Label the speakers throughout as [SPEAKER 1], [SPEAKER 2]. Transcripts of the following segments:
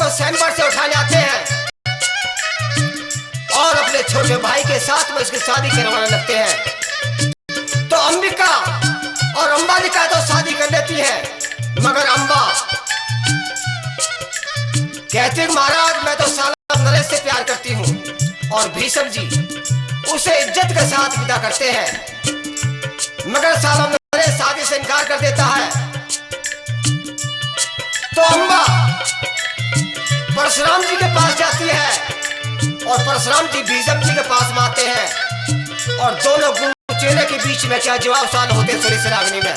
[SPEAKER 1] को सैंपल से उठा लाते हैं और अपने छोटे भाई के साथ में उसकी शादी करवाने लगते हैं। तो अंबिका और अंबालिका तो शादी कर लेती है, मगर अंबा कहती है महाराज मैं तो साला नरेश से प्यार करती हूँ। और भीष्म जी उसे इज्जत के साथ विदा करते हैं, मगर साला नरेश शादी से इनकार कर देता है। तो अंबा परशुराम जी के पास जाती है और परशुराम जी भीष्म जी के पास में आते हैं और दोनों गुरु चेले के बीच में क्या जवाब सवाल होते सुरी सराग्नि में।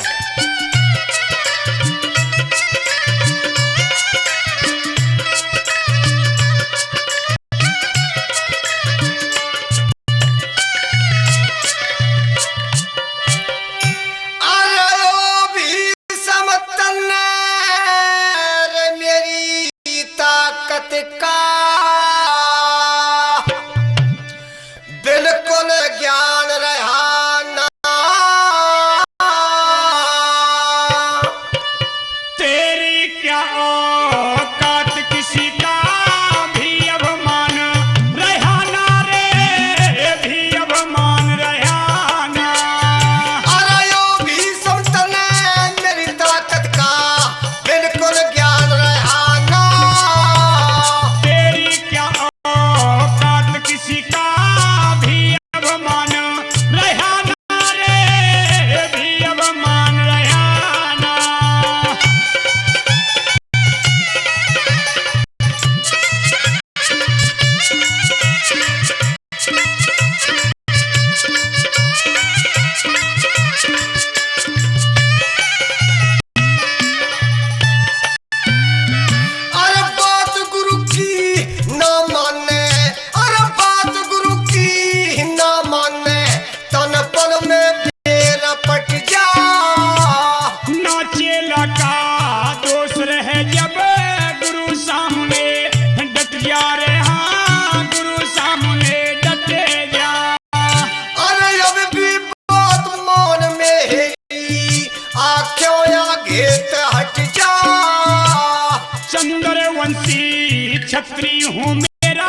[SPEAKER 2] छत्री हूँ मेरा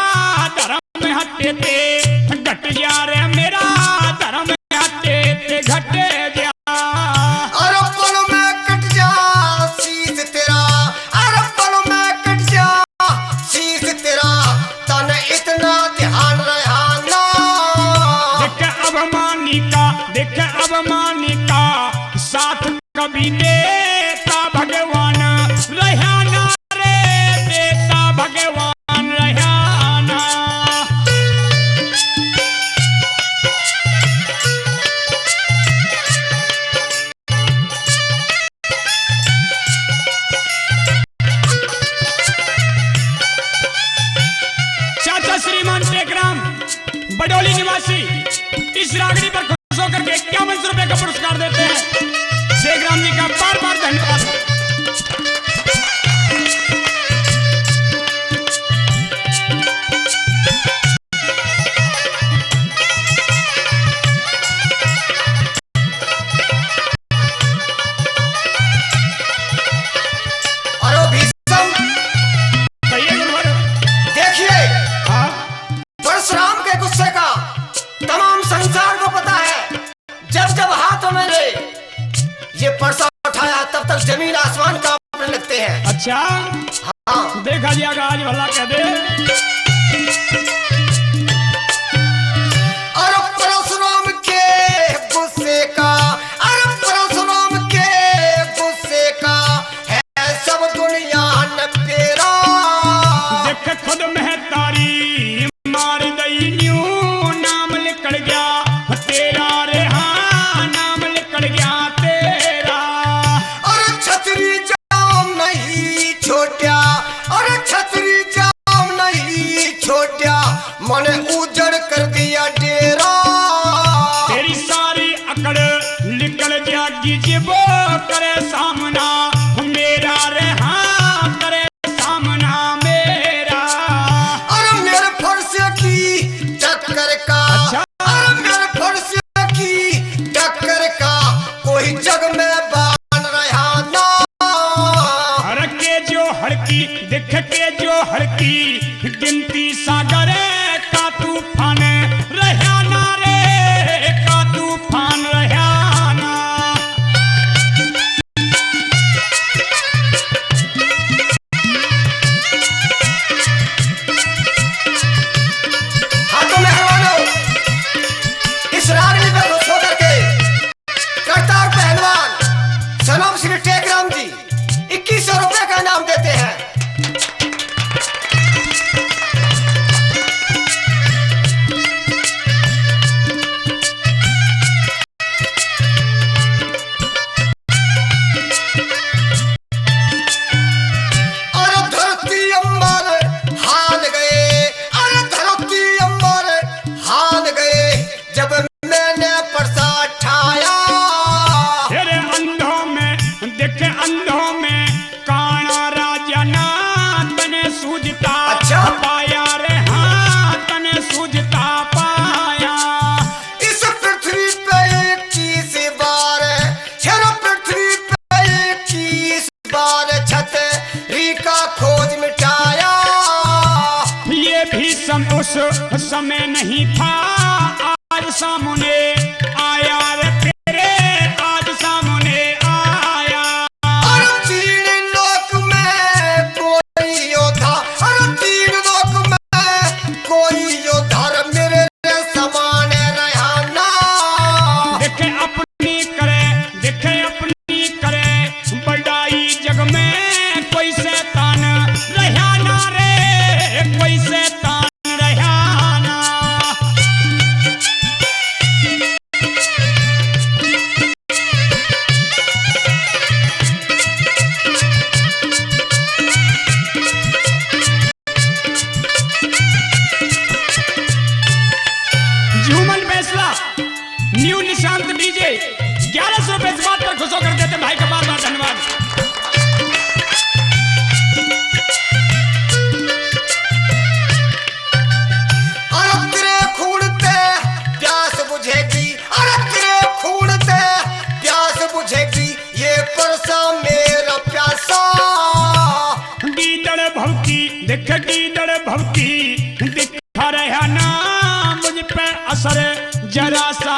[SPEAKER 2] धर्म हटे ते घट जा रे, मेरा धर्म हटे ते घट जा।
[SPEAKER 1] अरे पल में कट जा शीश तेरा, अरे पल में कट जा शीश तेरा, तन इतना ध्यान रहा ना।
[SPEAKER 2] देख अवमानिका साथ कभी देता भगवान रहना रे, देता भगवान रहना। चाचा श्रीमान टेकराम बडोली निवासी इस रागनी पर खुश होकर के 51 रुपए का पुरस्कार देते हैं। टेकराम जी का बार बार धन्यवाद।
[SPEAKER 1] परशुराम के गुस्से का तमाम संसार को पता है। जब जब हाथों में ये परसा उठाया तब तक जमीन आसमान कांपने लगते हैं।
[SPEAKER 2] अच्छा
[SPEAKER 1] हाँ
[SPEAKER 2] देखा जाएगा आज भला कह दे।
[SPEAKER 1] और परशुराम के गुस्से का, और परशुराम के गुस्से का है सब दुनिया न पेरा।
[SPEAKER 2] देख खुद में तारी मार दई न्यू नाम निकल गया तेरा रे, हाँ नाम निकल गया तेरा।
[SPEAKER 1] और छतरी जाम नहीं छोट्या, और छतरी जाम नहीं छोट्या, मन उजड़ कर दिया डेरा।
[SPEAKER 2] तेरी सारी अकड़ निकल जागी जब करे सामना मेरा रे, हाँ करे सामना मेरा।
[SPEAKER 1] और मेरे फरसे की टक्कर का, और मेरे फरसे की टक्कर का कोई जग में बान रहा ना।
[SPEAKER 2] हर के जो हड़की देख के जो हड़ की गिनती सागर का तूफान रहना रे का तूफान रहना।
[SPEAKER 1] हाँ तो मेहरबानों, इस रागनी पर खुश होकर के करतार पहलवान सनम श्री टेकराम जी 2100 रुपए का इनाम देते हैं।
[SPEAKER 2] उस समय नहीं था आज सामने आया रे तेरे आज सामने आया।
[SPEAKER 1] और तीन लोक में कोई योद्धा, और तीन लोक में कोई योद्धा मेरे समान रहना।
[SPEAKER 2] देखे अपनी करे बड़ाई जग में कोई शैतान रहना रे कोई शैतान। न्यू निशांत डीजे 1100 रुपए इस बात पर खुश होकर देते भाई का बार बार धन्यवाद।
[SPEAKER 1] अरे तेरे खून से प्यास बुझेगी, अरे तेरे खून से प्यास बुझेगी, ये परसा मेरा प्यासा।
[SPEAKER 2] गीदड़ भवती देख गीदड़ भवती दिखा रहा ना मुझ पे असर जरा सा